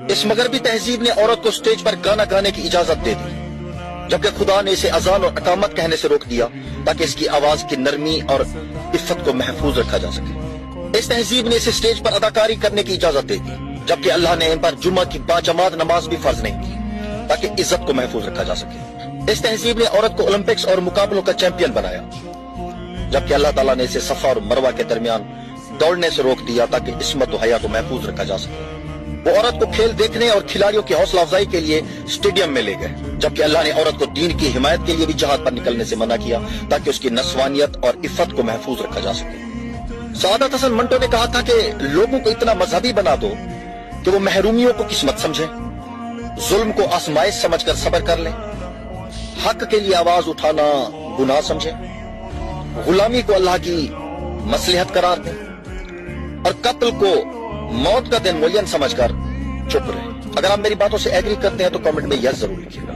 इस मगरबी तहजीब ने औरत को स्टेज पर गाना गाने की इजाजत दे दी, जबकि खुदा ने इसे अजान और अकामत कहने से रोक दिया ताकि इसकी आवाज की नरमी और इफ्फत को महफूज रखा जा सके। इस तहजीब ने इसे स्टेज पर अदाकारी करने की इजाजत दे दी, जबकि अल्लाह ने इन पर जुम्मा की बाजमात नमाज भी फर्ज नहीं की ताकि इज्जत को महफूज रखा जा सके। इस तहजीब ने औरत को ओलंपिक्स और मुकाबलों का चैंपियन बनाया, जबकि अल्लाह ताला ने इसे सफा और मरवा के दरमियान दौड़ने से रोक दिया ताकि इस्मत और हया को महफूज रखा जा सके। वो औरत को खेल देखने और खिलाड़ियों की हौसला अफजाई के लिए स्टेडियम में ले गए, जबकि अल्लाह ने औरत को दीन की हिमायत के लिए भी जहाद पर निकलने से मना किया ताकि उसकी नस्वानियत और इफ्फत को महफूज रखा जा सके। सादत हसन मंटो ने कहा था कि लोगों को इतना मजहबी बना दो कि वो महरूमियों को किस्मत समझे, जुल्म को आजमाइश समझकर सब्र कर ले, हक के लिए आवाज उठाना गुनाह समझे, गुलामी को अल्लाह की मसलहत करार दे और कत्ल को मौत का दिन मुअय्यन समझकर चुप रहे। अगर आप मेरी बातों से एग्री करते हैं तो कमेंट में यस जरूर लिखिएगा।